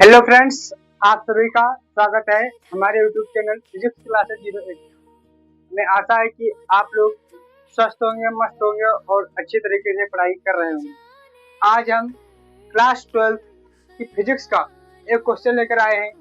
Hello friends, आप सभी का स्वागत है हमारे यूट्यूब चैनल फिजिक्स क्लासेस 08 में। आशा है कि आप लोग स्वस्थ होंगे, मस्त होंगे और अच्छी तरीके से पढ़ाई कर रहे होंगे। आज हम क्लास 12 की फिजिक्स का एक क्वेश्चन लेकर आए हैं,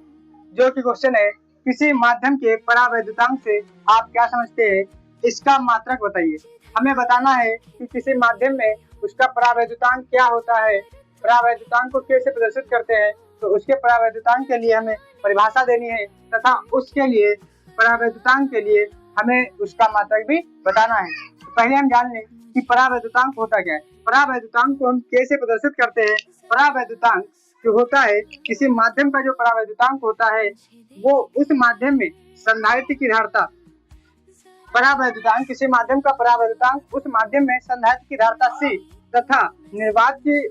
जो कि क्वेश्चन है किसी माध्यम के परावैद्युतांक से आप क्या समझते हैं, इसका मात्रक बताइए। हमें बताना है कि किसी माध्यम में उसका परावैद्युतांक क्या होता है, परावैद्युतांक को कैसे प्रदर्शित करते हैं, तो उसके परावैद्युतांक के लिए हमें परिभाषा देनी है तथा उसके लिए परावैद्युतांक के लिए हमें उसका मात्रक भी बताना है। तो पहले हम जान लें कि परावैद्युतांक होता क्या है। परावैद्युतांक को हम कैसे प्रदर्शित करते हैं। परावैद्युतांक जो होता है, किसी माध्यम का जो परावैद्युतांक होता है वो उस माध्यम में संधारित्र की धारिता, परावैद्युतांक किसी माध्यम का परावैद्युतांक उस माध्यम में संधारित्र की धारिता C तथा निर्वात की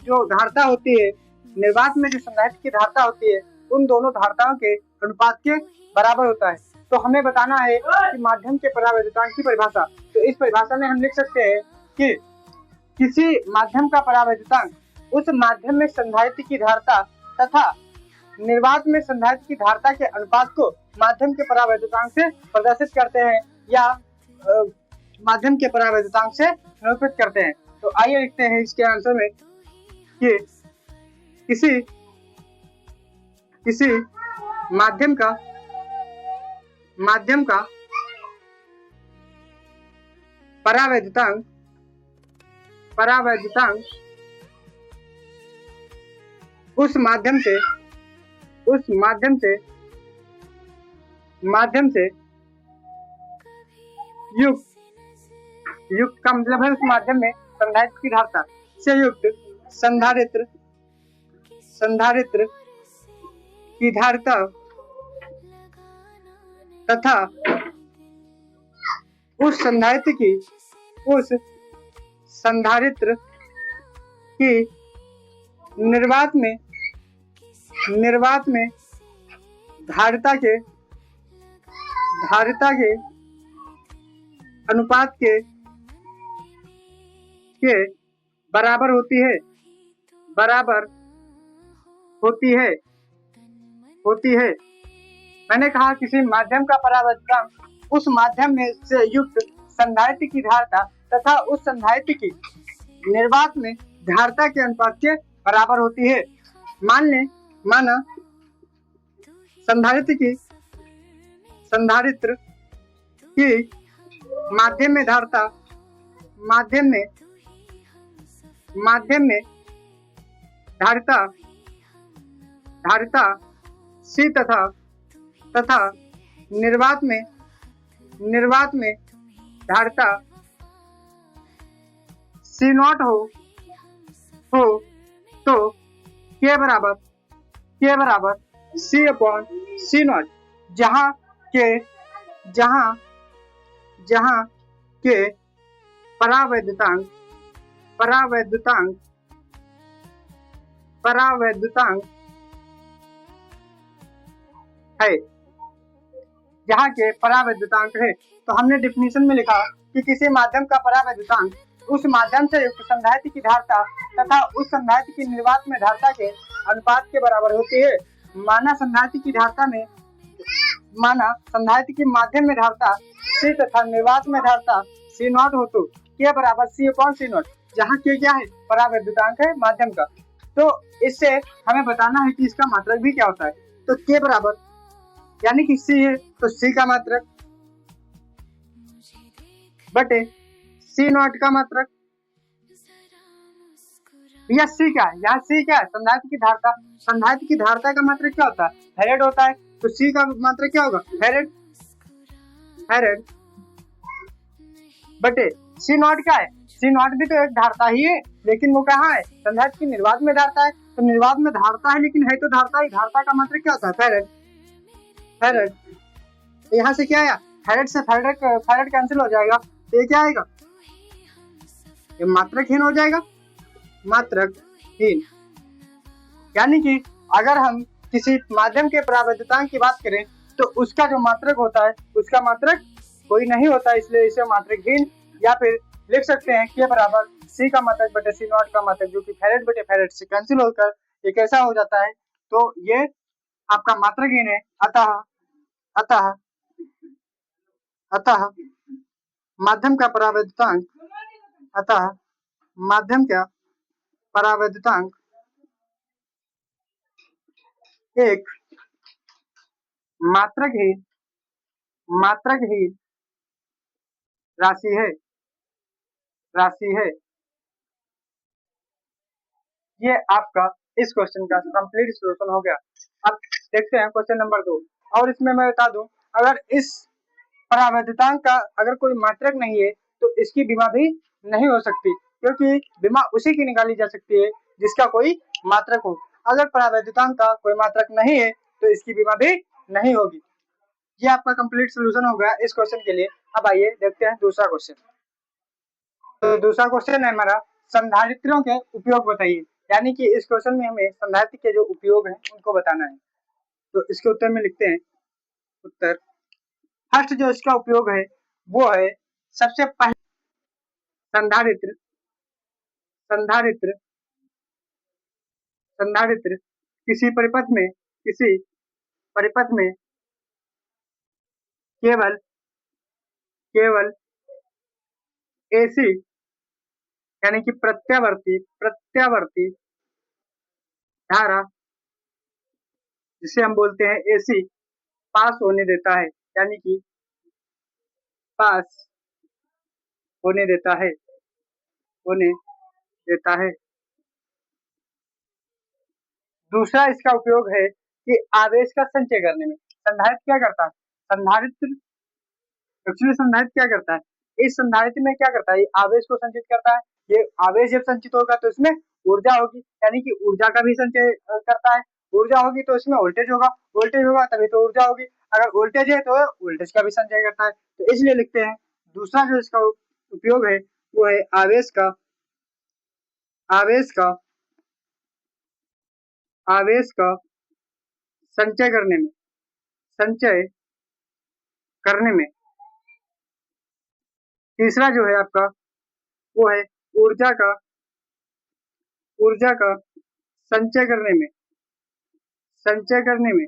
जो धारिता होती है, निर्वात में जो संधारित्र की धारिता होती है, उन दोनों धारिताओं के अनुपात के बराबर होता है। तो हमें बताना है कि माध्यम के परावैद्युतांक की परिभाषा। तो इस परिभाषा में हम लिख सकते हैं कि किसी माध्यम का परावैद्युतांक उस माध्यम में संधारित्र की धारिता तथा निर्वात में संधारित्र की धारिता के अनुपात को माध्यम के परावैद्युतांक से प्रदर्शित करते हैं या माध्यम के परावैद्युतांक से निरूपित करते हैं। तो आइए लिखते हैं इसके आंसर में कि किसी माध्यम का परावैद्युतांक उस माध्यम से युक्त का मतलब है उस माध्यम में संधारित्र की धारिता से युक्त संधारित्र की धारिता तथा उस संधारित्र की निर्वात में धारिता के अनुपात के बराबर होती है। मैंने कहा किसी माध्यम का परावैद्युतांक उस माध्यम में से युक्त संधारित्र की धारिता तथा उस संधारित्र की निर्वात में धारिता के अनुपात के बराबर होती है। माना संधारित्र की माध्यम में धारिता C तथा निर्वात में धारिता C0 हो तो K बराबर C/C0, जहाँ के परावैद्युतांक है, जहाँ के परावैद्युतांक है। तो हमने डिफिनीशन में लिखा कि किसी माध्यम का परावैद्युतांक उस माध्यम से युक्त संधारित्र की धारिता तथा उस संधारित्र की निर्वात में धारिता के अनुपात के बराबर होती है। माना संधारित्र की माध्यम में धारिता C तथा निर्वात में धारिता C0 हो तो K बराबर C/C0, जहाँ K क्या है, परावैद्युतांक है माध्यम का। तो इससे हमें बताना है कि इसका मात्रक भी क्या होता है। तो K बराबर यानी कि C है तो C का मात्रक बटे C0 का मात्रक, या C क्या है, यहाँ C क्या है, संधारित्र की धारिता। संधारित्र की धारिता का मात्रक क्या होता है, फैरेड होता है। तो C का मात्रक क्या होगा, फैरेड बटे C0 क्या है, C0 भी तो एक धारिता ही है, लेकिन वो कहाँ है, संधारित्र की निर्वात में धारिता है। तो निर्वात में धारिता है लेकिन है तो धारिता ही, धारिता का मात्रक क्या होता है, फैरेड। यहाँ से क्या आया, फैरेड से फैरेड कैंसिल हो जाएगा, तो ये क्या आएगा, ये मात्रकहीन हो जाएगा, मात्रकहीन। यानी कि अगर हम किसी माध्यम के परावैद्युतांक की बात करें तो उसका जो मात्रक होता है उसका मात्रक कोई नहीं होता, इसलिए इसे मात्रकहीन, या फिर लिख सकते हैं K बराबर C का मात्रक बटे C0 का मात्रक, जो कि फैरेड बटे फैरेड से कैंसिल होकर ये कैसा हो जाता है, तो ये आपका मात्रक हीन है। अतः अतः अतः माध्यम का परावैद्युतांक अतः माध्यम का परावैद्युतांक एक मात्रकहीन राशि है। ये आपका इस क्वेश्चन का कंप्लीट सॉल्यूशन हो गया। अब देखते हैं क्वेश्चन नंबर 2। और इसमें मैं बता दूं, अगर इस परावैद्युतांक का अगर कोई मात्रक नहीं है तो इसकी विमा भी नहीं हो सकती, क्योंकि विमा उसी की निकाली जा सकती है जिसका कोई मात्रक हो। अगर परावैद्युतांक का कोई मात्रक नहीं है तो इसकी विमा भी नहीं होगी। ये आपका कंप्लीट सॉल्यूशन हो गया इस क्वेश्चन के लिए। अब आइए देखते हैं दूसरा क्वेश्चन। तो दूसरा क्वेश्चन है हमारा, संधारित्रों के उपयोग बताइए। यानी कि इस क्वेश्चन में हमें संधारित्र के जो उपयोग हैं उनको बताना है। तो इसके उत्तर में लिखते हैं, उत्तर फर्स्ट जो इसका उपयोग है वो है, सबसे पहले संधारित्र संधारित्र संधारित्र किसी परिपथ में केवल एसी यानी कि प्रत्यावर्ती धारा, जिसे हम बोलते हैं एसी, पास होने देता है। यानी कि पास होने देता है। दूसरा इसका उपयोग है कि आवेश का संचय करने में। संधारित्र क्या करता है? संधारित्र क्या करता है? इस संधारित्र में क्या करता है? आवेश को संचित करता है। ये आवेश जब संचित होगा तो इसमें ऊर्जा होगी, यानी कि ऊर्जा का भी संचय करता है। ऊर्जा होगी तो इसमें वोल्टेज होगा तभी तो ऊर्जा होगी। अगर वोल्टेज है तो वोल्टेज का भी संचय करता है। तो इसलिए लिखते हैं दूसरा जो इसका उपयोग है वो है आवेश का संचय करने में। तीसरा जो है आपका वो है ऊर्जा का संचय करने में।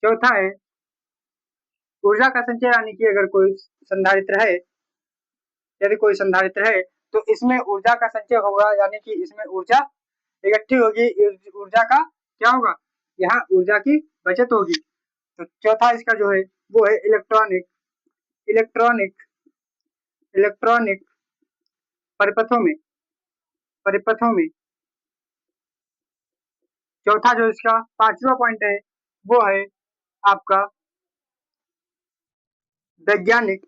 चौथा है ऊर्जा का संचय, यानी कि अगर कोई संधारित्र है, यदि कोई संधारित्र है तो इसमें ऊर्जा का संचय होगा, यानी कि इसमें ऊर्जा इकट्ठी होगी। ऊर्जा का क्या होगा? यहाँ ऊर्जा की बचत होगी। तो चौथा इसका जो है वो है इलेक्ट्रॉनिक परिपथों में। चौथा जो इसका पांचवा पॉइंट है वो है आपका वैज्ञानिक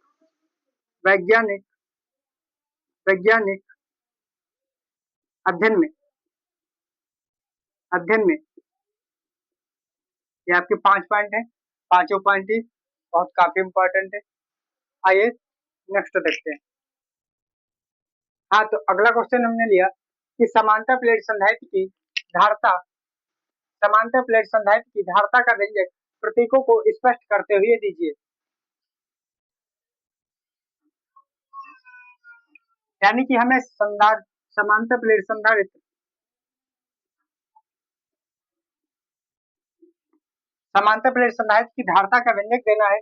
अध्ययन में। ये आपके 5 पॉइंट है। पांचों पॉइंट ही बहुत काफी इंपॉर्टेंट है। आइए नेक्स्ट देखते हैं। हाँ, तो अगला क्वेश्चन हमने लिया कि समांतर प्लेट संधारित्र की धारता का व्यंजक प्रतीकों को स्पष्ट करते हुए दीजिए। यानी कि हमें समांतर प्लेट संधारित्र की धारता का व्यंजक देना है।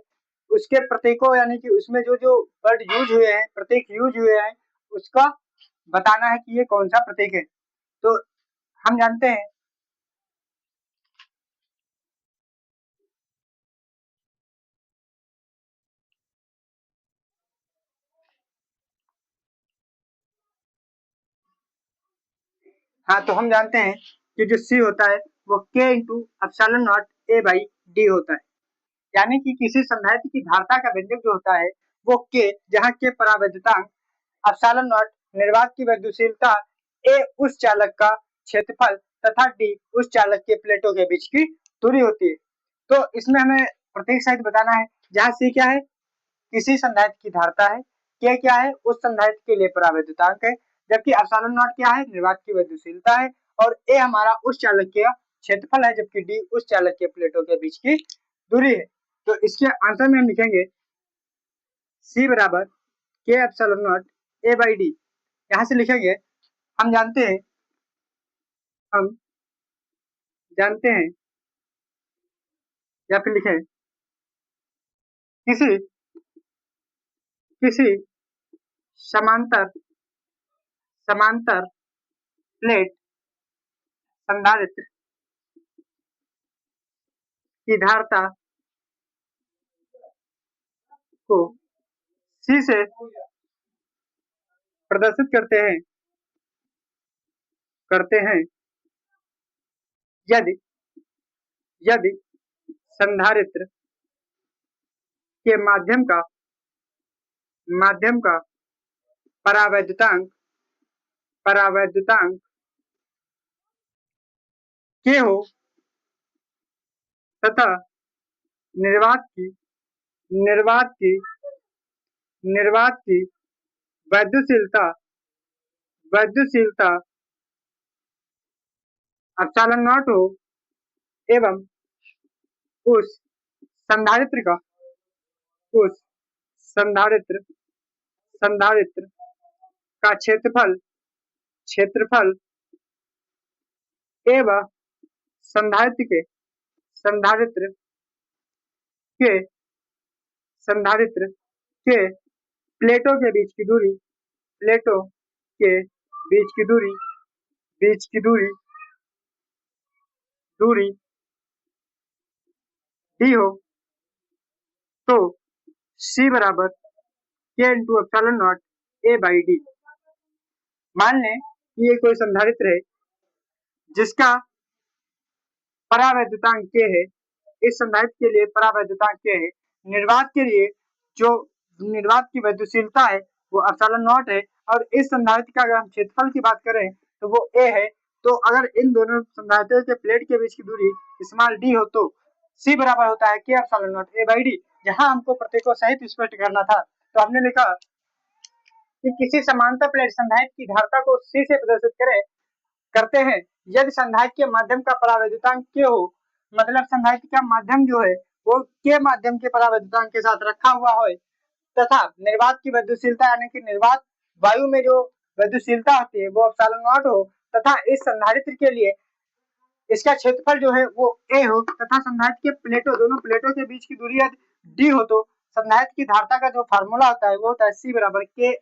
उसके प्रतीकों, यानी कि उसमें जो वर्ड यूज हुए हैं, प्रतीक यूज हुए हैं, उसका बताना है कि ये कौन सा प्रतीक है। तो हम जानते हैं तो हम जानते हैं कि जो C होता है वो K into epsilon not A by D होता है। यानी कि किसी संधारित्र की धारता का व्यंजक जो होता है वो K, जहाँ K परावैद्युतांक, एप्सिलॉन नॉट निर्वात की वैद्युशीलता, A उस चालक का क्षेत्रफल तथा D उस चालक के प्लेटों के बीच की दूरी होती है। तो इसमें हमें प्रतीक सहित बताना है, जहाँ C क्या है? किसी संधारित्र की धारता है, K क्या है? उस संधारित्र के लिए परावैद्युतांक है, जबकि एप्सिलॉन नॉट क्या है? निर्वात की वैद्युशीलता है, और A हमारा उस चालक का क्षेत्रफल है, जबकि D उस चालक के प्लेटों के बीच की दूरी है। तो इसके आंसर में हम लिखेंगे C बराबर K epsilon not A by D। यहाँ से लिखेंगे, हम जानते हैं जानते हैं या फिर लिखें किसी किसी समांतर समांतर प्लेट संधारित्र की धारता को C से प्रदर्शित करते हैं यदि यदि संधारित्र के माध्यम का परावैद्युतांक K हो तथा निर्वात की वैद्युशीलता एप्सिलॉन नॉट हो एवं उस संधारित्र का क्षेत्रफल एवं संधारित्र के प्लेटों के बीच की दूरी डी हो तो C बराबर K into epsilon not A/D। मान लें कि ये कोई संधारित्र है जिसका परावैद्युतांक K है। इस संधारित्र के लिए परावैद्युतांक K है। निर्वात के लिए जो निर्वात की वैद्युशीलता है वो एप्सिलॉन नॉट है और इस संधारित्र का अगर हम क्षेत्रफल की बात करें तो वो A है। तो अगर इन दोनों संधारित्रों के प्लेट के बीच की दूरी स्मॉल d हो तो C बराबर होता है K एप्सिलॉन नॉट A/D। जहां हमको प्रतीकों सहित स्पष्ट करना था तो हमने लिखा कि किसी समांतर प्लेट संधारित्र की धारता को C से प्रदर्शित करते हैं यदि संधारित्र के माध्यम का परावैद्युतांक K हो, मतलब संधारित्र का माध्यम जो है वो K माध्यम के परावैद्युतांक के साथ रखा हुआ हो तथा निर्वात की वैद्युशीलता यानी कि निर्वात वायु में जो वैद्युशीलता होती है वो एप्सिलॉन नॉट हो तथा इस संधारित्र के लिए इसका क्षेत्रफल जो है वो A हो तथा संधारित्र के दोनों प्लेटों के बीच की दूरी यदि D हो तो संधारित्र की धारता का जो फार्मूला होता है वो होता है C बराबर K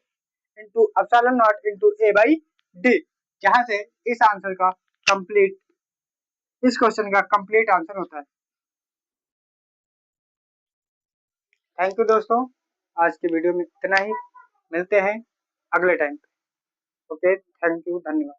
into epsilon not into A/D। जहां से इस क्वेश्चन का कंप्लीट आंसर होता है। थैंक यू दोस्तों, आज के वीडियो में इतना ही। मिलते हैं अगले टाइम पे। ओके, थैंक यू, धन्यवाद।